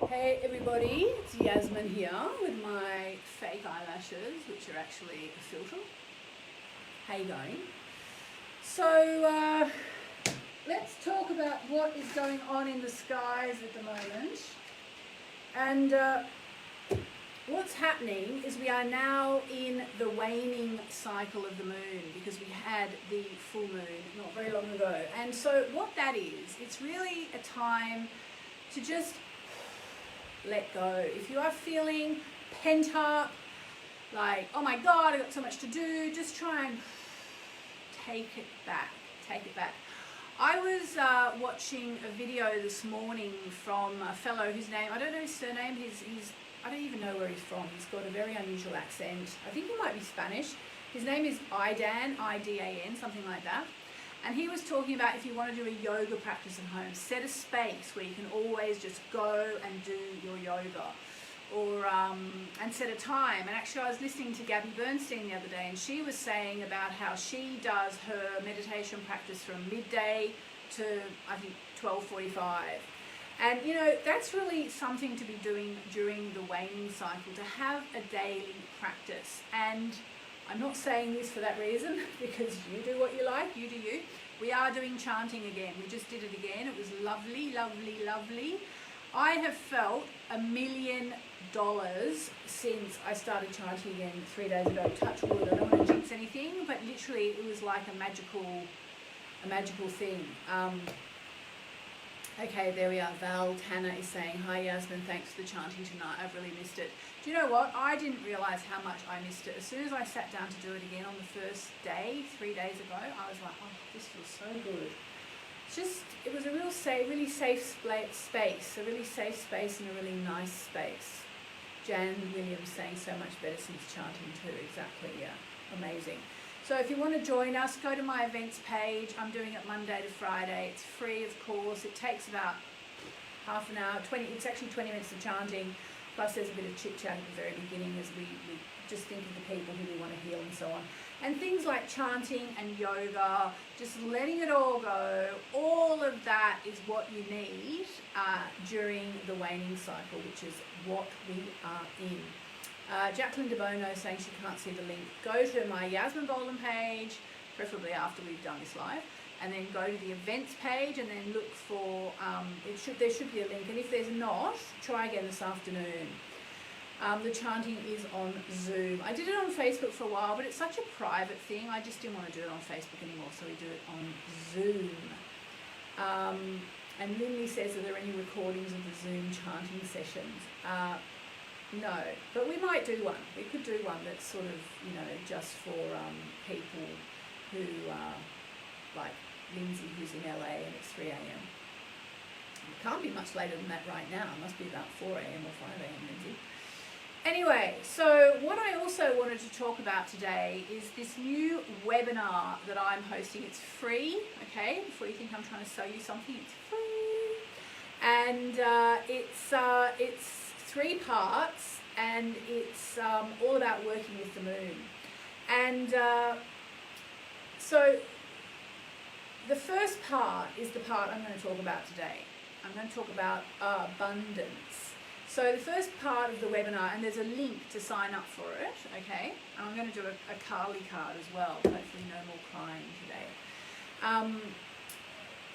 Hey everybody, it's Yasmin here with my fake eyelashes, which are actually a filter. How you going? So let's talk about what is going on in the skies at the moment. And what's happening is we are now in the waning cycle of the moon because we had the full moon not very long ago. And so what that is, it's really a time to just let go. If you are feeling pent up, like, oh my God, I've got so much to do, just try and take it back. I was watching a video this morning from a fellow whose name, I don't know his surname, I don't even know where he's from. He's got a very unusual accent. I think he might be Spanish. His name is Idan, I-D-A-N, something like that. And he was talking about if you want to do a yoga practice at home, set a space where you can always just go and do your yoga, or and set a time. And actually I was listening to Gabby Bernstein the other day, and she was saying about how she does her meditation practice from midday to, I think, 12:45. And you know, that's really something to be doing during the waning cycle, to have a daily practice. And I'm not saying this for that reason, because you do what you like, you do you. We are doing chanting again. We just did it again. It was lovely, lovely, lovely. I have felt $1 million since I started chanting again 3 days ago. Touch wood, I don't want to jinx anything, but literally it was like a magical thing. Okay, there we are. Val Tanner is saying, hi Yasmin, thanks for the chanting tonight. I've really missed it. Do you know what? I didn't realise how much I missed it. As soon as I sat down to do it again on the first day, 3 days ago, I was like, oh, this feels so good. It was a really safe space, a really safe space and a really nice space. Jan Williams saying so much better since chanting too. Exactly, yeah. Amazing. So if you want to join us, go to my events page. I'm doing it Monday to Friday. It's free, of course. It takes about half an hour, it's actually 20 minutes of chanting, plus there's a bit of chit-chat at the very beginning as we just think of the people who we want to heal and so on. And things like chanting and yoga, just letting it all go, all of that is what you need during the waning cycle, which is what we are in. Jacqueline De Bono saying she can't see the link. Go to my Yasmin Boland page, preferably after we've done this live, and then go to the events page and then look for, there should be a link, and if there's not, try again this afternoon. The chanting is on Zoom. I did it on Facebook for a while, but it's such a private thing, I just didn't want to do it on Facebook anymore, so we do it on Zoom. And Lindley says, are there any recordings of the Zoom chanting sessions? No, but we might do one. We could do one that's sort of, you know, just for people who are like Lindsay, who's in LA, and it's 3 a.m. It can't be much later than that right now. It must be about 4 a.m. or 5 a.m, Lindsay. Anyway, so what I also wanted to talk about today is this new webinar that I'm hosting. It's free, okay? Before you think I'm trying to sell you something, it's free. And it's 3 parts, and it's all about working with the moon. And so the first part is the part I'm going to talk about today. I'm going to talk about abundance. So the first part of the webinar, and there's a link to sign up for it, okay? And I'm going to do a Carly card as well. Hopefully no more crying today.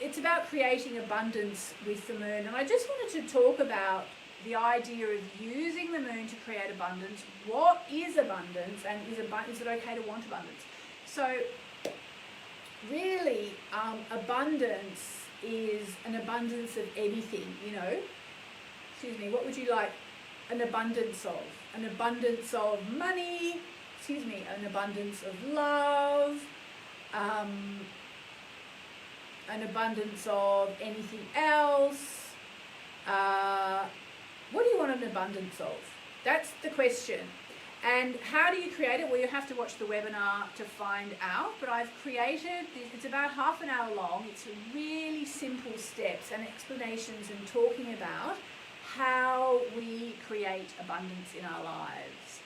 It's about creating abundance with the moon. And I just wanted to talk about the idea of using the moon to create abundance. What is abundance, and is it okay to want abundance? So really, abundance is an abundance of anything, you know. Excuse me, what would you like an abundance of? An abundance of money, an abundance of love, an abundance of anything else. What do you want an abundance of? That's the question. And how do you create it? Well, you have to watch the webinar to find out, but I've created this. It's about half an hour long. It's really simple steps and explanations and talking about how we create abundance in our lives,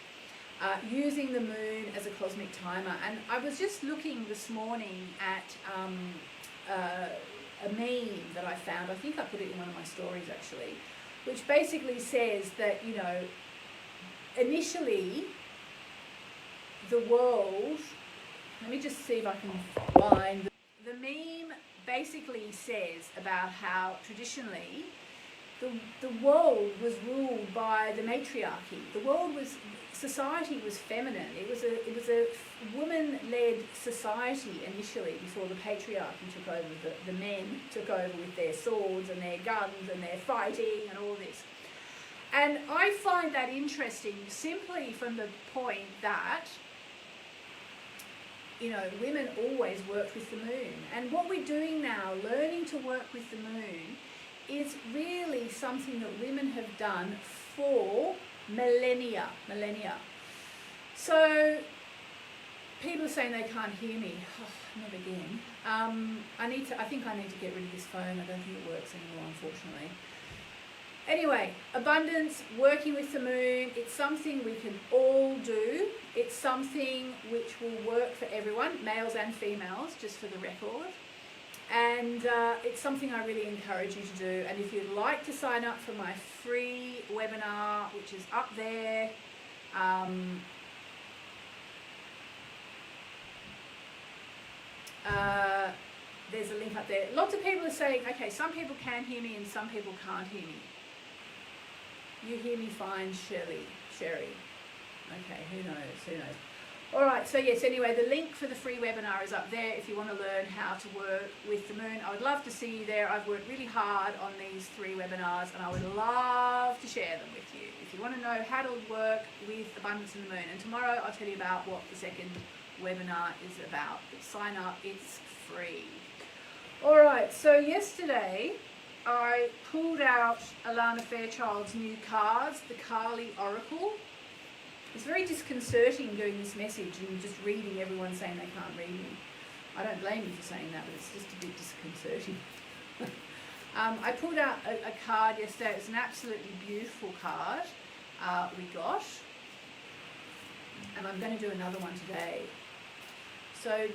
using the moon as a cosmic timer. And I was just looking this morning at a meme that I found. I think I put it in one of my stories actually, which basically says that, you know, initially the world, let me just see if I can find, the meme basically says about how traditionally the world was ruled by the matriarchy. Society was feminine. It was a woman-led society initially before the patriarchy took over. The men took over with their swords and their guns and their fighting and all this. And I find that interesting simply from the point that, you know, women always worked with the moon. And what we're doing now, learning to work with the moon, is really something that women have done for millennia. So people are saying they can't hear me. Oh, not again. I think I need to get rid of this phone. I don't think it works anymore, unfortunately. Anyway, abundance, working with the moon, it's something we can all do. It's something which will work for everyone, males and females, just for the record. And it's something I really encourage you to do. And if you'd like to sign up for my free webinar, which is up there, there's a link up there. Lots of people are saying, okay, some people can hear me and some people can't hear me. You hear me fine, Sherry. Okay, who knows? All right, so yes, anyway, the link for the free webinar is up there if you want to learn how to work with the moon. I would love to see you there. I've worked really hard on these 3 webinars and I would love to share them with you. If you want to know how to work with abundance in the moon, and tomorrow I'll tell you about what the second webinar is about. But sign up, it's free. All right, so yesterday I pulled out Alana Fairchild's new cards, the Kali Oracle. It's very disconcerting doing this message and just reading everyone saying they can't read me. I don't blame you for saying that, but it's just a bit disconcerting. I pulled out a card yesterday. It's an absolutely beautiful card we got. And I'm going to do another one today. So,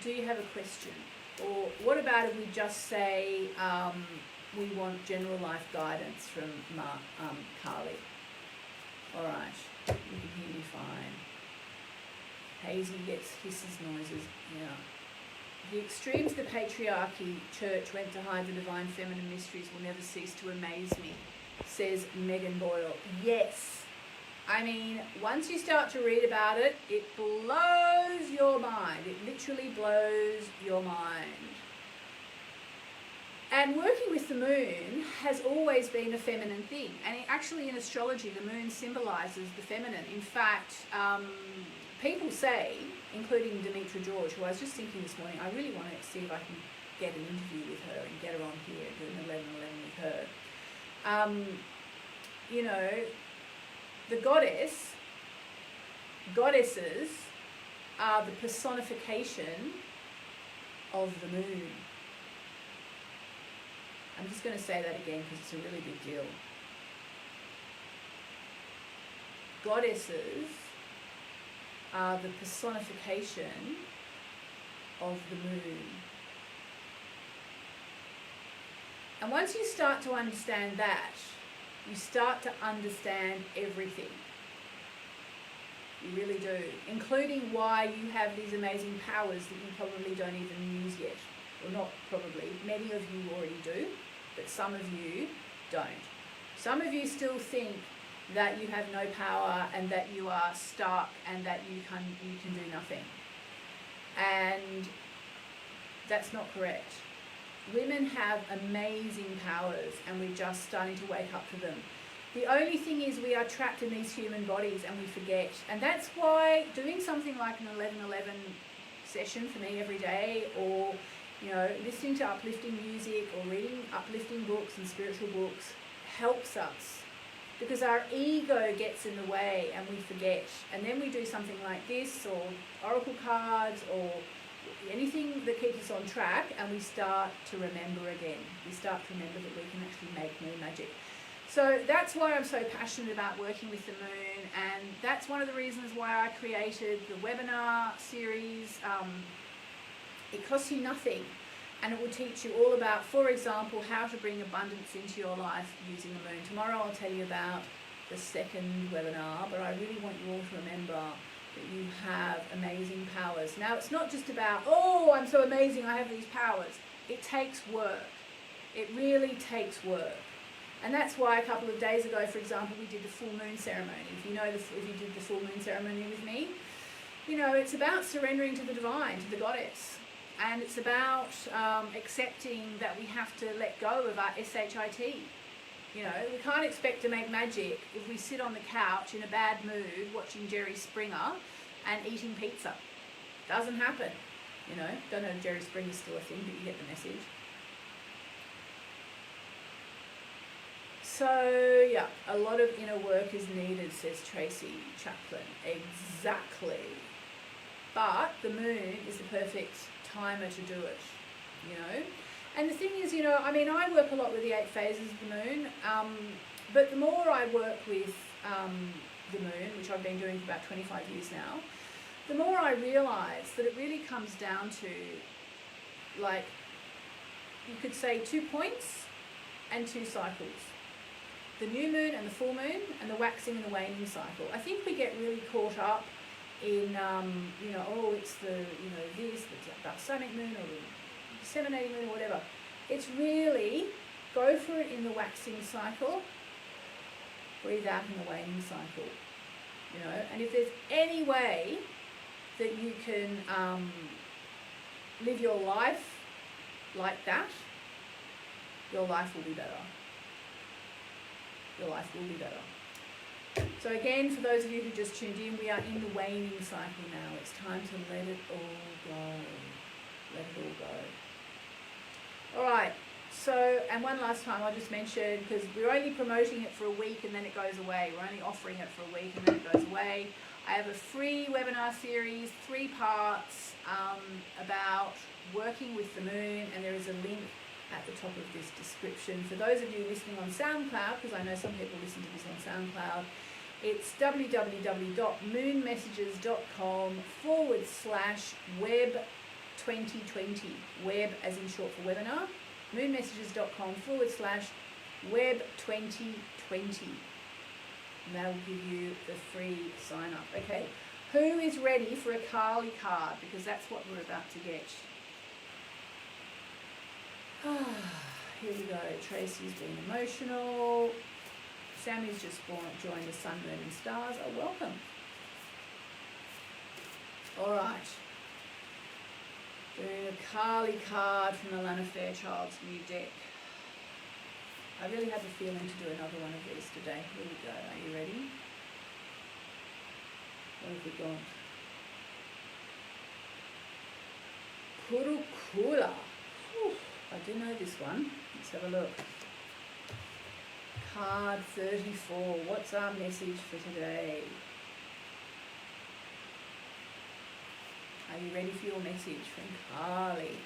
do you have a question? Or what about if we just say we want general life guidance from Kali? All right, you can hear me fine. Hazy gets hisses, noises, yeah. The extremes the patriarchy church went to hide the divine feminine mysteries will never cease to amaze me, says Megan Boyle. Yes. I mean, once you start to read about it, it blows your mind. It literally blows your mind. And working with the moon has always been a feminine thing. And actually in astrology, the moon symbolises the feminine. In fact, people say, including Demetra George, who I was just thinking this morning, I really want to see if I can get an interview with her and get her on here, do an 11-11 with her. You know, the goddesses are the personification of the moon. I'm just going to say that again because it's a really big deal. Goddesses are the personification of the moon. And once you start to understand that, you start to understand everything. You really do, including why you have these amazing powers that you probably don't even use yet. Well, not probably, many of you already do, but some of you don't. Some of you still think that you have no power and that you are stuck and that you can do nothing. And that's not correct. Women have amazing powers and we're just starting to wake up to them. The only thing is we are trapped in these human bodies and we forget. And that's why doing something like an 11-11 session for me every day, or listening to uplifting music or reading uplifting books and spiritual books helps us, because our ego gets in the way and we forget. And then we do something like this, or oracle cards, or anything that keeps us on track, and we start to remember again. We start to remember that we can actually make more magic. So that's why I'm so passionate about working with the moon, and that's one of the reasons why I created the webinar series. It costs you nothing. and it will teach you all about, for example, how to bring abundance into your life using the moon. Tomorrow I'll tell you about the second webinar, but I really want you all to remember that you have amazing powers. Now, it's not just about, oh, I'm so amazing, I have these powers. It takes work. It really takes work. And that's why a couple of days ago, for example, we did the full moon ceremony. If you did the full moon ceremony with me, you know, it's about surrendering to the divine, to the goddess. And it's about accepting that we have to let go of our SHIT. You know, we can't expect to make magic if we sit on the couch in a bad mood watching Jerry Springer and eating pizza. Doesn't happen. You know, don't know if Jerry Springer's still a thing, but you get the message. So, yeah, a lot of inner work is needed, says Tracy Chaplin. Exactly. But the moon is the perfect timer to do it, you know. And the thing is, you know, I mean, I work a lot with the 8 phases of the moon, but the more I work with the moon, which I've been doing for about 25 years now, the more I realise that it really comes down to, like, you could say 2 points and 2 cycles. The new moon and the full moon, and the waxing and the waning cycle. I think we get really caught up in, you know, oh, it's the, you know, this, it's about Sonic moon or the disseminating moon or whatever. It's really, go for it in the waxing cycle, breathe out in the waning cycle, you know. And if there's any way that you can live your life like that, your life will be better. Your life will be better. So again, for those of you who just tuned in, we are in the waning cycle now. It's time to let it all go. Let it all go. All right. So, and one last time I'll just mention, because we're only promoting it for a week and then it goes away. We're only offering it for a week and then it goes away. I have a free webinar series, 3 parts, about working with the moon, and there is a link at the top of this description. For those of you listening on SoundCloud, because I know some people listen to this on SoundCloud, it's www.moonmessages.com/web2020, web as in short for webinar, moonmessages.com/web2020. And that will give you the free sign up. Okay, who is ready for a Kali card? Because that's what we're about to get. Here we go. Tracy's been emotional. Sammy's just joined the Sun, Moon and Stars. Oh, welcome. All right. Doing a Kali card from the Lana Fairchild's new deck. I really have a feeling to do another one of these today. Here we go. Are you ready? What have we got? Kurukula. I do know this one. Let's have a look. Card 34. What's our message for today? Are you ready for your message from Kali?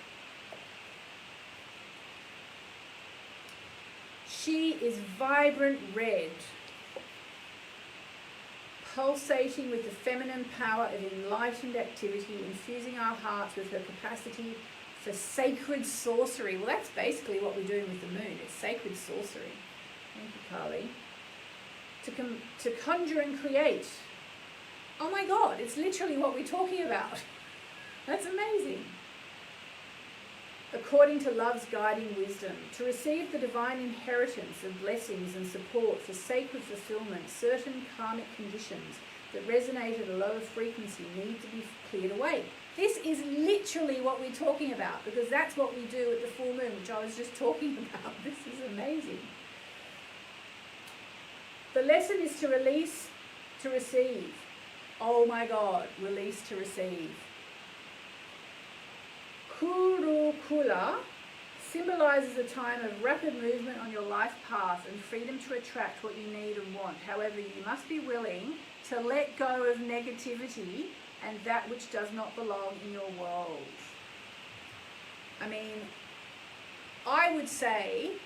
She is vibrant red, pulsating with the feminine power of enlightened activity, infusing our hearts with her capacity for sacred sorcery. Well, that's basically what we're doing with the moon. It's sacred sorcery. Thank you, Kali. To conjure and create. Oh my God, it's literally what we're talking about. That's amazing. According to love's guiding wisdom, to receive the divine inheritance of blessings and support for sacred fulfillment, certain karmic conditions that resonate at a lower frequency need to be cleared away. This is literally what we're talking about, because that's what we do at the full moon, which I was just talking about. This is amazing. The lesson is to release, to receive. Oh my God, release to receive. Kurukula symbolizes a time of rapid movement on your life path and freedom to attract what you need and want. However, you must be willing to let go of negativity and that which does not belong in your world. I mean, I would say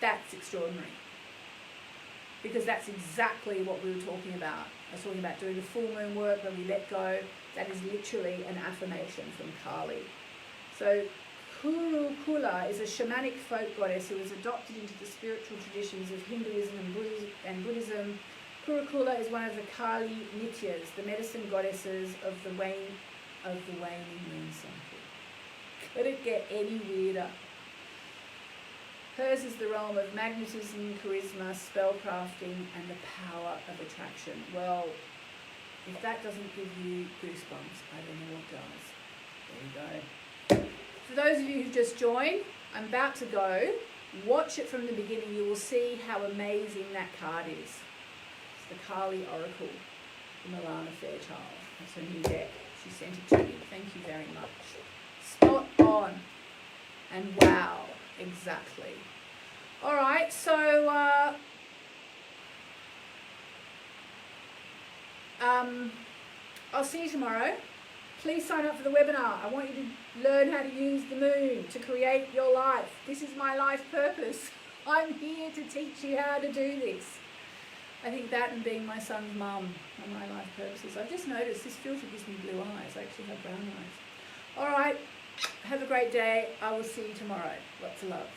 that's extraordinary, because that's exactly what we were talking about. I was talking about doing the full moon work where we let go. That is literally an affirmation from Kali. So Kurukula is a shamanic folk goddess who was adopted into the spiritual traditions of Hinduism and Buddhism. Kurukula is one of the Kali Nityas, the medicine goddesses of the waning moon cycle. Could it get any weirder? Hers is the realm of magnetism, charisma, spellcrafting, and the power of attraction. Well, if that doesn't give you goosebumps, I don't know what does. There you go. For those of you who just joined, I'm about to go. Watch it from the beginning. You will see how amazing that card is. It's the Kali Oracle, the Milana Fairchild. That's her new deck. She sent it to me. Thank you very much. Spot on. And wow, exactly. All right, so I'll see you tomorrow. Please sign up for the webinar. I want you to learn how to use the moon to create your life. This is my life purpose. I'm here to teach you how to do this. I think that and being my son's mum are my life purposes. I've just noticed this filter gives me blue eyes. I actually have brown eyes. All right, have a great day. I will see you tomorrow. Lots of love.